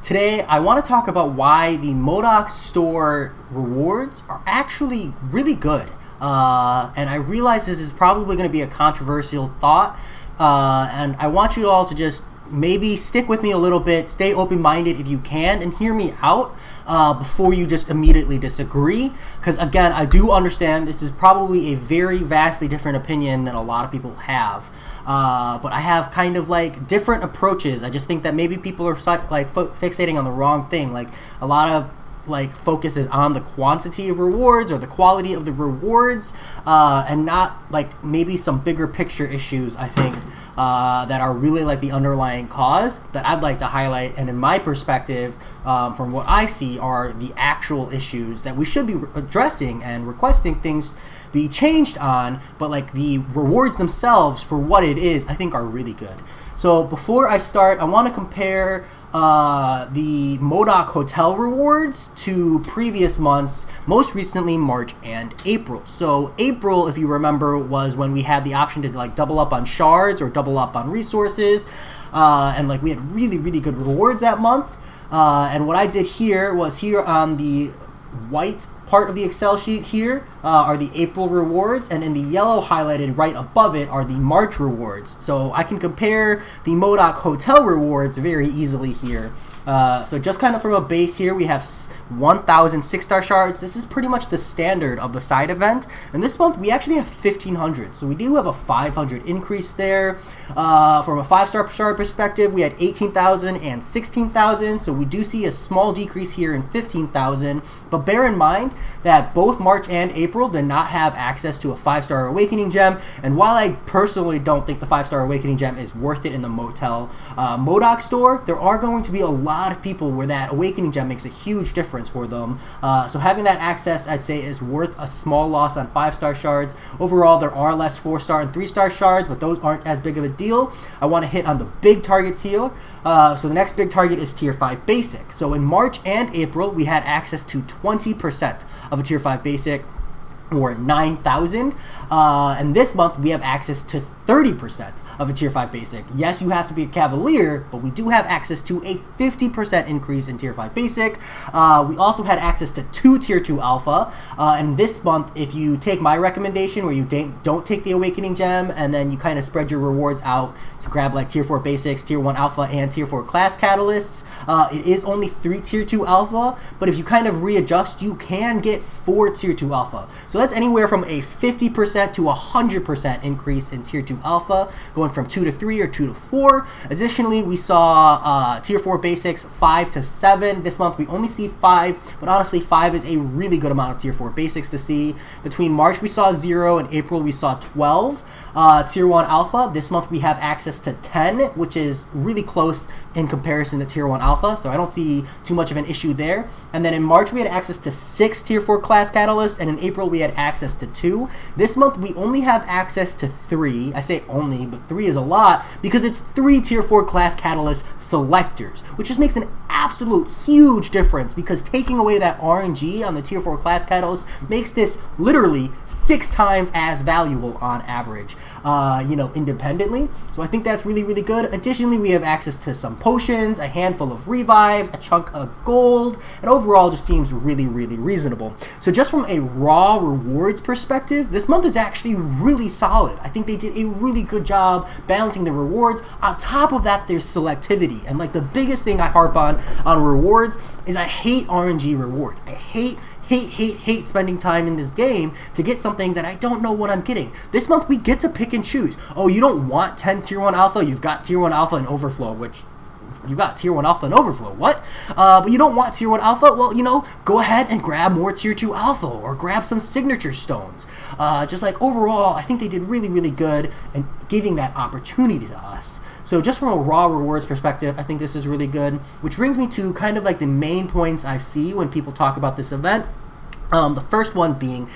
Today, I want to talk about why the M.O.D.O.K store rewards are actually really good. And I realize this is probably going to be a controversial thought, and I want you all to just maybe stick with me a little bit, stay open-minded if you can, and hear me out before you just immediately disagree. Because again, I do understand this is probably a very vastly different opinion than a lot of people have. But I have kind of like different approaches. I just think that maybe people are like fixating on the wrong thing. Like a lot of like focus is on the quantity of rewards or the quality of the rewards, and not like maybe some bigger picture issues, I think, that are really like the underlying cause that I'd like to highlight. And in my perspective, from what I see, are the actual issues that we should be addressing and requesting things be changed on. But like the rewards themselves, for what it is, I think are really good. So before I start, I want to compare the M.O.D.O.K hotel rewards to previous months, most recently March and April. So April, if you remember, was when we had the option to like double up on shards or double up on resources, and like we had really good rewards that month. And what I did here was, here on the white part of the Excel sheet here are the April rewards, and in the yellow highlighted right above it are the March rewards. So I can compare the M.O.D.O.K hotel rewards very easily here. So just kind of from a base here, we have 1,000 6-star shards. This is pretty much the standard of the side event. And this month, we actually have 1,500. So we do have a 500 increase there. From a 5-star shard perspective, we had 18,000 and 16,000. So we do see a small decrease here in 15,000. But bear in mind that both March and April did not have access to a 5-star awakening gem. And while I personally don't think the 5-star awakening gem is worth it in the M.O.D.O.K store, there are going to be a lot of people where that awakening gem makes a huge difference for them. So having that access, I'd say, is worth a small loss on 5-star shards. Overall, there are less 4-star and 3-star shards, but those aren't as big of a deal. I want to hit on the big targets here. So the next big target is Tier 5 Basic. So in March and April, we had access to 20% of a Tier 5 Basic, or 9,000, and this month we have access to 30% of a Tier 5 Basic. Yes, you have to be a Cavalier, but we do have access to a 50% increase in Tier 5 Basic. We also had access to 2 Tier 2 Alpha, and this month, if you take my recommendation where you don't take the Awakening Gem, and then you kind of spread your rewards out to grab like Tier 4 Basics, Tier 1 Alpha, and Tier 4 Class Catalysts, it is only 3 Tier 2 Alpha, but if you kind of readjust, you can get 4 Tier 2 Alpha. So that's anywhere from a 50% to 100% increase in Tier 2 Alpha, going from 2 to 3 or 2 to 4. Additionally, we saw Tier 4 Basics 5 to 7. This month we only see 5, but honestly 5 is a really good amount of Tier 4 Basics to see. Between March we saw 0 and April we saw 12. Tier 1 Alpha, this month we have access to 10, which is really close in comparison to Tier 1 Alpha, so I don't see too much of an issue there. And then in March we had access to 6 Tier 4 Class Catalysts, and in April we had access to 2. This month we only have access to 3. I say only, but 3 is a lot because it's 3 Tier 4 Class Catalyst selectors, which just makes an absolute huge difference, because taking away that RNG on the Tier 4 Class Catalyst makes this literally 6 times as valuable on average, independently. So I think that's really good. Additionally, we have access to some potions, a handful of revives, a chunk of gold, and overall just seems really reasonable. So just from a raw rewards perspective, this month is actually really solid. I think they did a really good job balancing the rewards. On top of that, there's selectivity, and like the biggest thing I harp on rewards is I hate RNG rewards. I hate spending time in this game to get something that I don't know what I'm getting. This month we get to pick and choose. Oh, you don't want 10 Tier 1 Alpha? You've got Tier 1 Alpha and Overflow, which you got Tier 1 Alpha and Overflow. What? But you don't want Tier 1 Alpha? Well, go ahead and grab more Tier 2 Alpha or grab some signature stones. Just like overall, I think they did really good in giving that opportunity to us. So just from a raw rewards perspective, I think this is really good, which brings me to kind of like the main points I see when people talk about this event. The first one being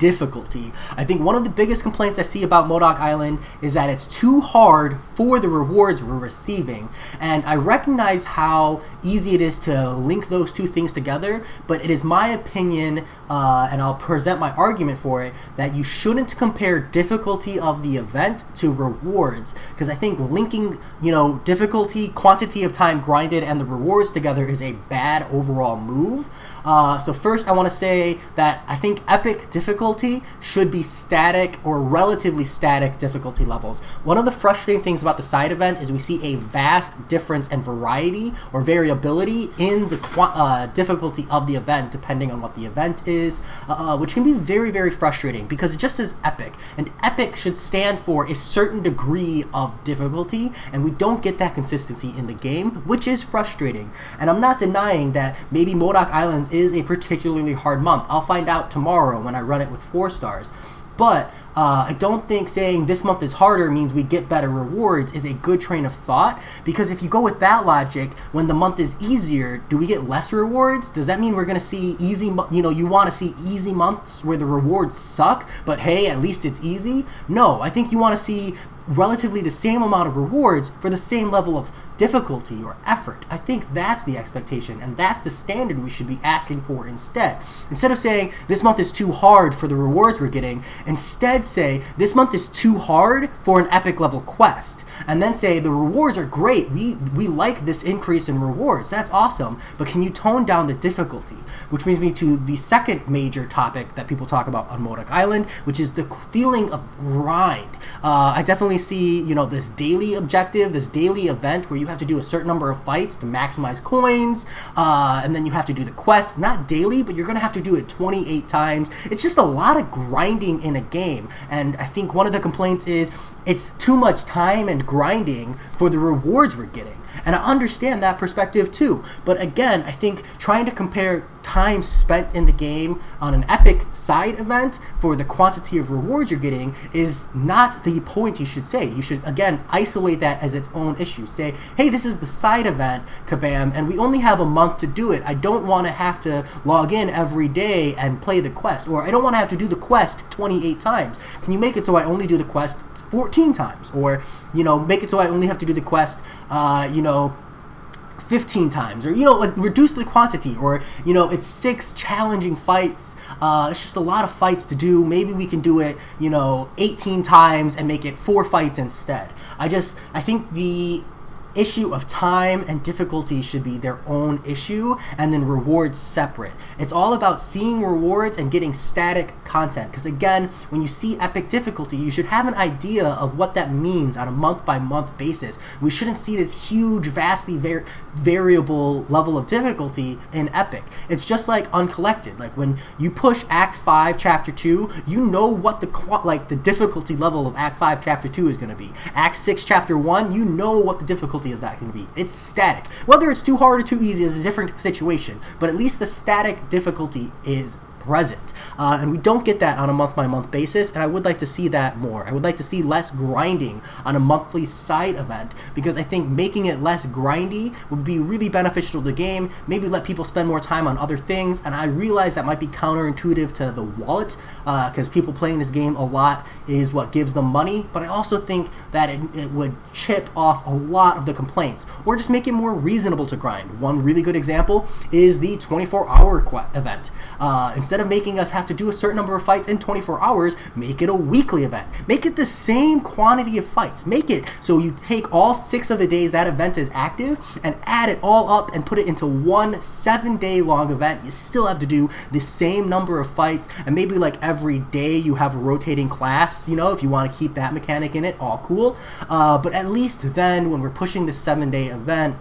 difficulty. I think one of the biggest complaints I see about M.O.D.O.K Island is that it's too hard for the rewards we're receiving. And I recognize how easy it is to link those two things together, but it is my opinion, and I'll present my argument for it, that you shouldn't compare difficulty of the event to rewards, because I think linking, difficulty, quantity of time grinded, and the rewards together is a bad overall move. So first I want to say that I think epic difficulty should be static or relatively static difficulty levels. One of the frustrating things about the side event is we see a vast difference and variety or variability in the difficulty of the event depending on what the event is, which can be very, very frustrating because it just says epic, and epic should stand for a certain degree of difficulty, and we don't get that consistency in the game, which is frustrating. And I'm not denying that maybe M.O.D.O.K Islands is a particularly hard month. I'll find out tomorrow when I run it with 4 stars. But I don't think saying this month is harder means we get better rewards is a good train of thought, because if you go with that logic, when the month is easier, do we get less rewards? Does that mean we're going to see easy, you want to see easy months where the rewards suck, but hey, at least it's easy? No, I think you want to see relatively the same amount of rewards for the same level of difficulty or effort. I think that's the expectation, and that's the standard we should be asking for instead. Instead of saying this month is too hard for the rewards we're getting, instead say this month is too hard for an epic level quest, and then say the rewards are great. We like this increase in rewards. That's awesome, but can you tone down the difficulty? Which brings me to the second major topic that people talk about on M.O.D.O.K Island, which is the feeling of grind. I definitely see, this daily objective, this daily event where you have to do a certain number of fights to maximize coins, and then you have to do the quest, not daily, but you're going to have to do it 28 times. It's just a lot of grinding in a game, and I think one of the complaints is it's too much time and grinding for the rewards we're getting. And I understand that perspective too. But again, I think trying to compare time spent in the game on an epic side event for the quantity of rewards you're getting is not the point you should say. You should, again, isolate that as its own issue. Say, hey, this is the side event, kabam, and we only have a month to do it. I don't want to have to log in every day and play the quest, or I don't want to have to do the quest 28 times. Can you make it so I only do the quest 14 times? Or, make it so I only have to do the quest, 15 times, or reduce the quantity, or it's 6 challenging fights. It's just a lot of fights to do. Maybe we can do it 18 times and make it 4 fights instead. I think the issue of time and difficulty should be their own issue, and then rewards separate. It's all about seeing rewards and getting static content, because again, when you see epic difficulty, you should have an idea of what that means on a month-by-month basis. We shouldn't see this huge, vastly variable level of difficulty in epic. It's just like Uncollected. Like when you push Act 5 Chapter 2, you know what the difficulty level of Act 5 Chapter 2 is going to be. Act 6 Chapter 1, you know what the difficulty is that going to be. It's static. Whether it's too hard or too easy is a different situation, but at least the static difficulty is present. And we don't get that on a month-by-month basis, and I would like to see that more. I would like to see less grinding on a monthly side event, because I think making it less grindy would be really beneficial to the game, maybe let people spend more time on other things, and I realize that might be counterintuitive to the wallet, because people playing this game a lot is what gives them money, but I also think that it would chip off a lot of the complaints, or just make it more reasonable to grind. One really good example is the 24-hour event. Instead of making us have to do a certain number of fights in 24 hours, make it a weekly event. Make it the same quantity of fights. Make it so you take all 6 of the days that event is active and add it all up and put it into one 7-day long event. You still have to do the same number of fights, and maybe like every day you have a rotating class, if you want to keep that mechanic in it, all cool. But at least then when we're pushing this 7-day event,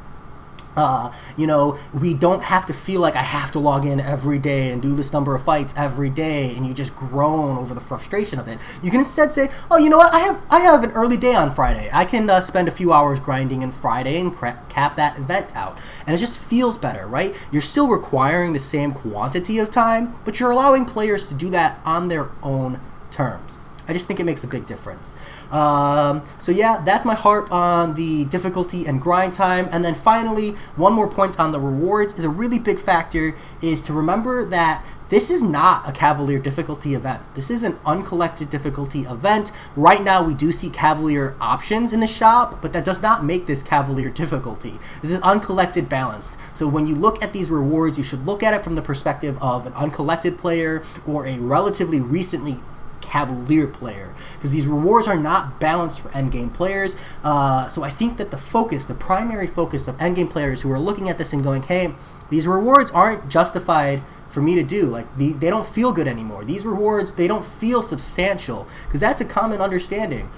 we don't have to feel like I have to log in every day and do this number of fights every day, and you just groan over the frustration of it. You can instead say, oh, you know what, I have an early day on Friday. I can spend a few hours grinding in Friday and cap that event out. And it just feels better, right? You're still requiring the same quantity of time, but you're allowing players to do that on their own terms. I just think it makes a big difference. So yeah, that's my harp on the difficulty and grind time. And then finally, one more point on the rewards is a really big factor is to remember that this is not a Cavalier difficulty event. This is an uncollected difficulty event. Right now, we do see Cavalier options in the shop, but that does not make this Cavalier difficulty. This is uncollected balanced. So when you look at these rewards, you should look at it from the perspective of an uncollected player or a relatively recently Cavalier player, because these rewards are not balanced for endgame players. So I think that the primary focus of endgame players who are looking at this and going, hey, these rewards aren't justified for me to do. Like, they don't feel good anymore. These rewards, they don't feel substantial, because that's a common understanding.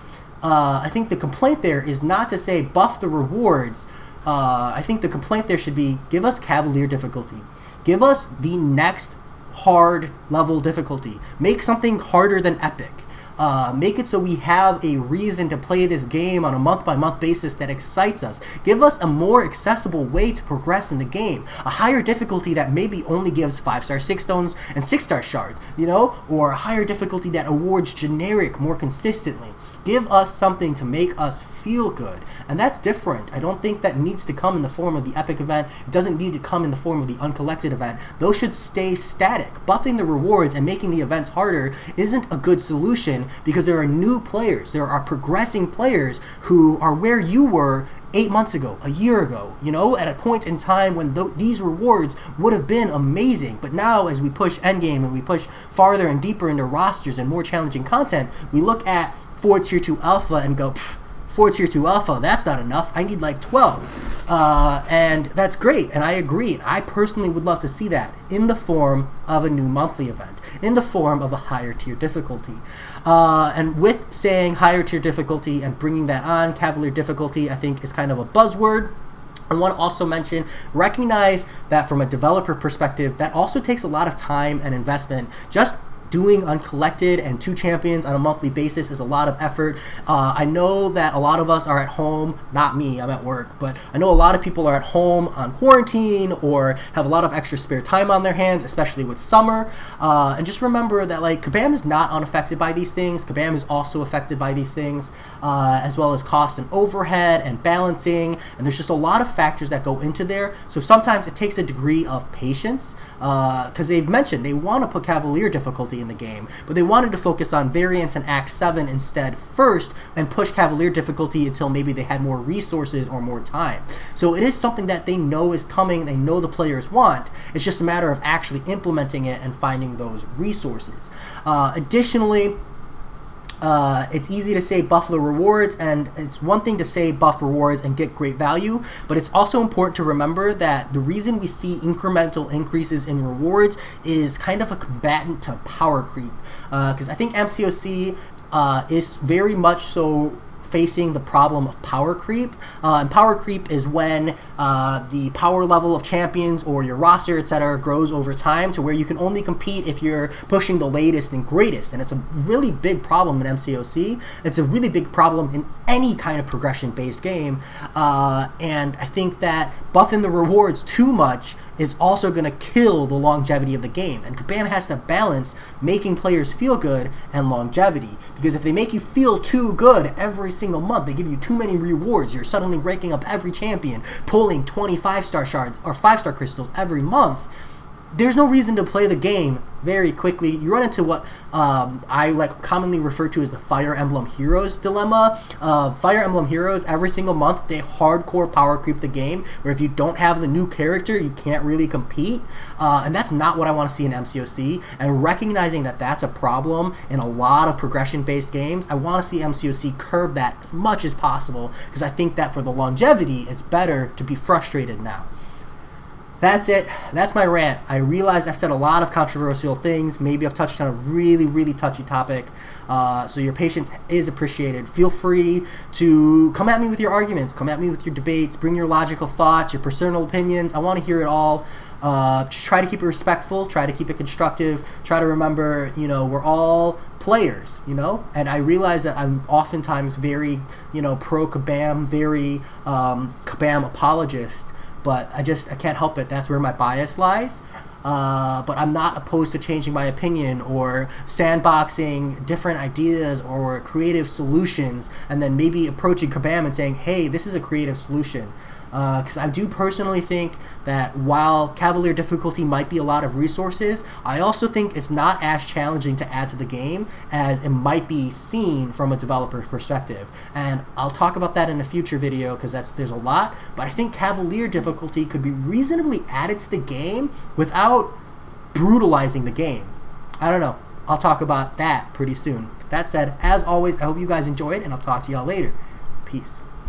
I think the complaint there is not to say buff the rewards. I think the complaint there should be, give us Cavalier difficulty. Give us the next hard level difficulty. Make something harder than epic. Make it so we have a reason to play this game on a month-by-month basis that excites us. Give us a more accessible way to progress in the game. A higher difficulty that maybe only gives 5-star 6 stones and 6-star shards, or a higher difficulty that awards generic more consistently. Give us something to make us feel good. And that's different. I don't think that needs to come in the form of the epic event. It doesn't need to come in the form of the uncollected event. Those should stay static. Buffing the rewards and making the events harder isn't a good solution, because there are new players. There are progressing players who are where you were 8 months ago, a year ago, at a point in time when these rewards would have been amazing. But now, as we push endgame and we push farther and deeper into rosters and more challenging content, we look at 4 Tier 2 Alpha and go, 4 Tier 2 Alpha, that's not enough. I need like 12. And that's great, and I agree. I personally would love to see that in the form of a new monthly event, in the form of a higher tier difficulty. And with saying higher tier difficulty and bringing that on, Cavalier difficulty, I think is kind of a buzzword. I want to also recognize that from a developer perspective, that also takes a lot of time and investment. Just doing uncollected and 2 champions on a monthly basis is a lot of effort. I know that a lot of us are at home, not me, I'm at work, but I know a lot of people are at home on quarantine or have a lot of extra spare time on their hands, especially with summer. And just remember that Kabam is not unaffected by these things. Kabam is also affected by these things, as well as cost and overhead and balancing. And there's just a lot of factors that go into there. So sometimes it takes a degree of patience, because they've mentioned they want to put Cavalier difficulty in the game, but they wanted to focus on variants and Act 7 instead first and push Cavalier difficulty until maybe they had more resources or more time. So it is something that they know is coming, they know the players want. It's just a matter of actually implementing it and finding those resources. Additionally, it's easy to say buff the rewards, and it's one thing to say buff rewards and get great value, but it's also important to remember that the reason we see incremental increases in rewards is kind of a combatant to power creep, because I think MCOC is very much so facing the problem of power creep. And power creep is when the power level of champions or your roster, etc., grows over time to where you can only compete if you're pushing the latest and greatest. And it's a really big problem in MCOC. It's a really big problem in any kind of progression-based game. And I think that buffing the rewards too much is also going to kill the longevity of the game. And Kabam has to balance making players feel good and longevity. Because if they make you feel too good every single month, they give you too many rewards, you're suddenly ranking up every champion, pulling 25-star shards or 5-star crystals every month, there's no reason to play the game very quickly. You run into what I commonly refer to as the Fire Emblem Heroes dilemma. Fire Emblem Heroes, every single month, they hardcore power creep the game, where if you don't have the new character, you can't really compete. And that's not what I want to see in MCOC. And recognizing that that's a problem in a lot of progression-based games, I want to see MCOC curb that as much as possible, because I think that for the longevity, it's better to be frustrated now. That's it. That's my rant. I realize I've said a lot of controversial things. Maybe I've touched on a really, really touchy topic. So your patience is appreciated. Feel free to come at me with your arguments. Come at me with your debates. Bring your logical thoughts, your personal opinions. I want to hear it all. Just try to keep it respectful. Try to keep it constructive. Try to remember, we're all players, and I realize that I'm oftentimes very, pro-Kabam, very Kabam apologist. But I can't help it. That's where my bias lies. But I'm not opposed to changing my opinion or sandboxing different ideas or creative solutions, and then maybe approaching Kabam and saying, hey, this is a creative solution. because I do personally think that while Cavalier difficulty might be a lot of resources, I also think it's not as challenging to add to the game as it might be seen from a developer's perspective. And I'll talk about that in a future video because there's a lot, but I think Cavalier difficulty could be reasonably added to the game without brutalizing the game. I don't know. I'll talk about that pretty soon. That said, as always, I hope you guys enjoyed, and I'll talk to y'all later. Peace.